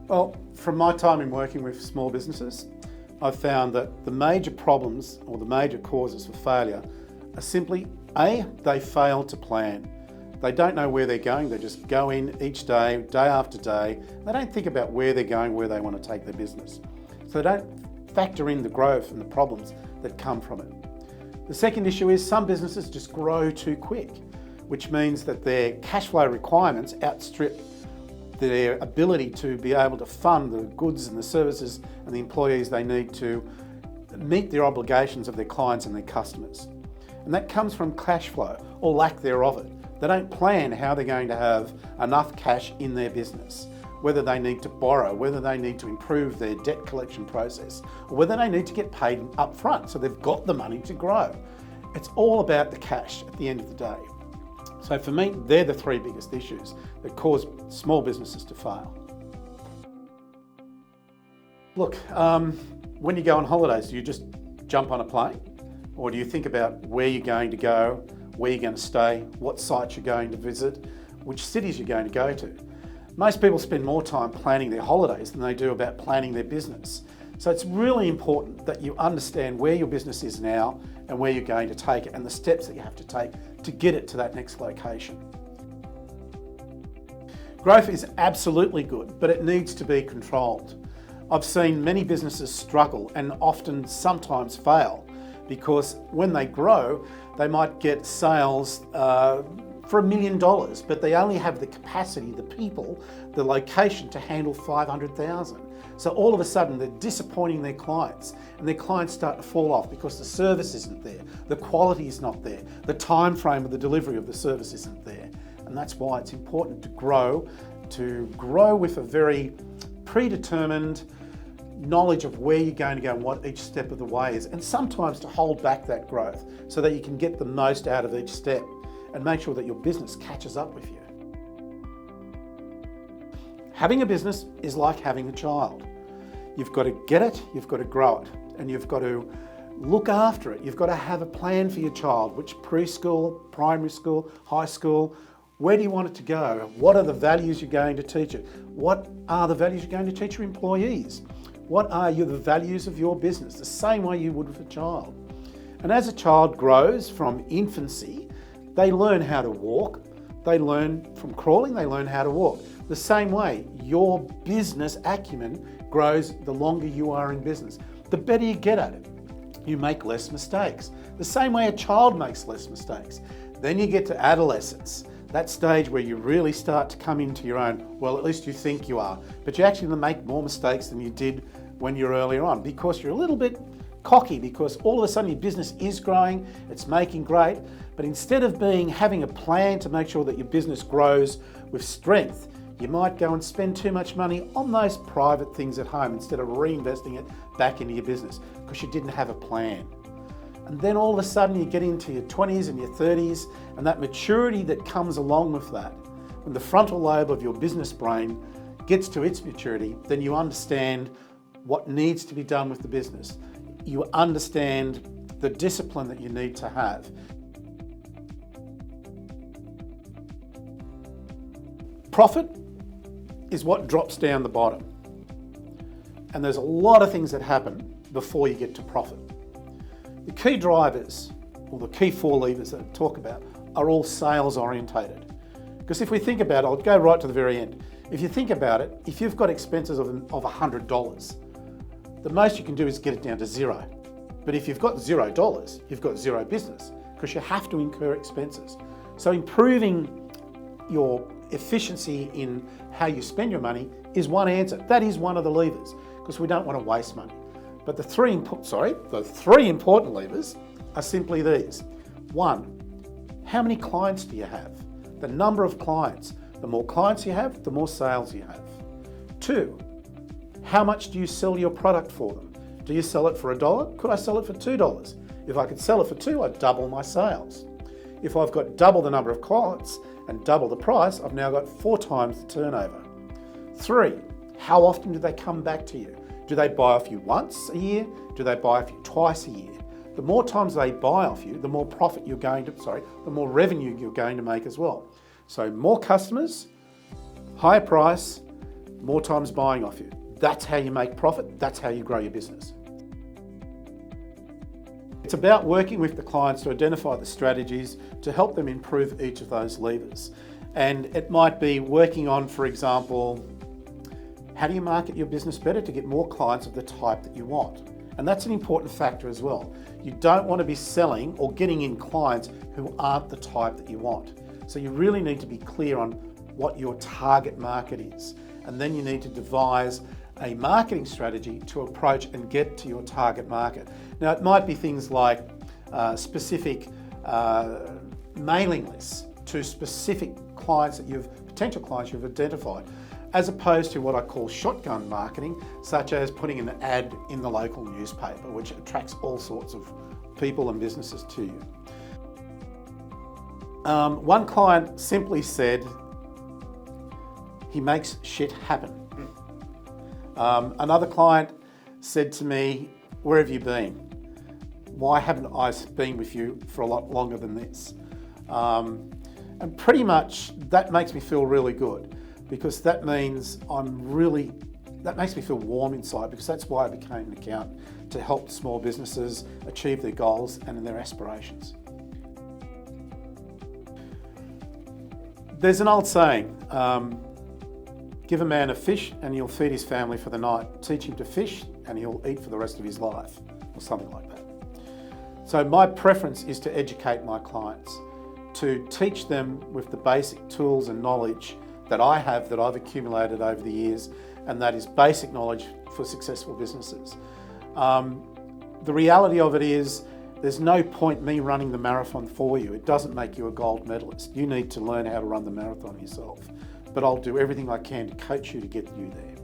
Well, from my time in working with small businesses, I've found that the major problems or the major causes for failure are simply A, they fail to plan. They don't know where they're going, they just go in each day, day after day. They don't think about where they're going, where they want to take their business. So they don't factor in the growth and the problems that come from it. The second issue is some businesses just grow too quick, which means that their cash flow requirements outstrip their ability to be able to fund the goods and the services and the employees they need to meet their obligations of their clients and their customers. And that comes from cash flow or lack thereof it. They don't plan how they're going to have enough cash in their business, whether they need to borrow, whether they need to improve their debt collection process, or whether they need to get paid up front so they've got the money to grow. It's all about the cash at the end of the day. So for me, they're the three biggest issues that cause small businesses to fail. Look, when you go on holidays, do you just jump on a plane? Or do you think about where you're going to go, where you're going to stay, what sites you're going to visit, which cities you're going to go to? Most people spend more time planning their holidays than they do about planning their business. So it's really important that you understand where your business is now and where you're going to take it and the steps that you have to take to get it to that next location. Growth is absolutely good, but it needs to be controlled. I've seen many businesses struggle and often sometimes fail because when they grow, they might get sales for $1 million, but they only have the capacity, the people, the location to handle 500,000. So all of a sudden they're disappointing their clients and their clients start to fall off because the service isn't there, the quality is not there, the time frame of the delivery of the service isn't there. And that's why it's important to grow with a very predetermined knowledge of where you're going to go and what each step of the way is, and sometimes to hold back that growth so that you can get the most out of each step and make sure that your business catches up with you. Having a business is like having a child. You've got to get it, you've got to grow it, and you've got to look after it. You've got to have a plan for your child, which preschool, primary school, high school, where do you want it to go? What are the values you're going to teach it? What are the values you're going to teach your employees? What are the values of your business? The same way you would with a child. And as a child grows from infancy, they learn how to walk. They learn from crawling, they learn how to walk. The same way, your business acumen grows the longer you are in business. The better you get at it, you make less mistakes. The same way a child makes less mistakes. Then you get to adolescence, that stage where you really start to come into your own. Well, at least you think you are, but you're actually going to make more mistakes than you did when you're earlier on because you're a little bit cocky, because all of a sudden your business is growing, it's making great, but instead of having a plan to make sure that your business grows with strength, you might go and spend too much money on those private things at home instead of reinvesting it back into your business because you didn't have a plan. And then all of a sudden you get into your 20s and your 30s, and that maturity that comes along with that, when the frontal lobe of your business brain gets to its maturity, then you understand what needs to be done with the business. You understand the discipline that you need to have. Profit is what drops down the bottom. And there's a lot of things that happen before you get to profit. The key drivers, or the key four levers that I talk about, are all sales orientated. Because if we think about it, I'll go right to the very end. If you think about it, if you've got expenses of $100, the most you can do is get it down to zero. But if you've got $0, you've got zero business because you have to incur expenses. So improving your efficiency in how you spend your money is one answer. That is one of the levers because we don't want to waste money. But the three important levers are simply these. One, how many clients do you have? The number of clients. The more clients you have, the more sales you have. Two, how much do you sell your product for them? Do you sell it for $1? Could I sell it for $2? If I could sell it for $2, I'd double my sales. If I've got double the number of clients and double the price, I've now got 4 times the turnover. 3, how often do they come back to you? Do they buy off you once a year? Do they buy off you twice a year? The more times they buy off you, the more the more revenue you're going to make as well. So more customers, higher price, more times buying off you. That's how you make profit. That's how you grow your business. It's about working with the clients to identify the strategies to help them improve each of those levers. And it might be working on, for example, how do you market your business better to get more clients of the type that you want? And that's an important factor as well. You don't want to be selling or getting in clients who aren't the type that you want. So you really need to be clear on what your target market is. And then you need to devise a marketing strategy to approach and get to your target market. Now, it might be things like specific mailing lists to specific clients potential clients you've identified, as opposed to what I call shotgun marketing, such as putting an ad in the local newspaper, which attracts all sorts of people and businesses to you. One client simply said, he makes shit happen. Another client said to me, where have you been? Why haven't I been with you for a lot longer than this? And pretty much that makes me feel really good, because that means that makes me feel warm inside, because that's why I became an accountant, to help small businesses achieve their goals and their aspirations. There's an old saying, give a man a fish and he'll feed his family for the night. Teach him to fish and he'll eat for the rest of his life, or something like that. So my preference is to educate my clients, to teach them with the basic tools and knowledge that I have, that I've accumulated over the years, and that is basic knowledge for successful businesses. The reality of it is, there's no point me running the marathon for you. It doesn't make you a gold medalist. You need to learn how to run the marathon yourself. But I'll do everything I can to coach you to get you there.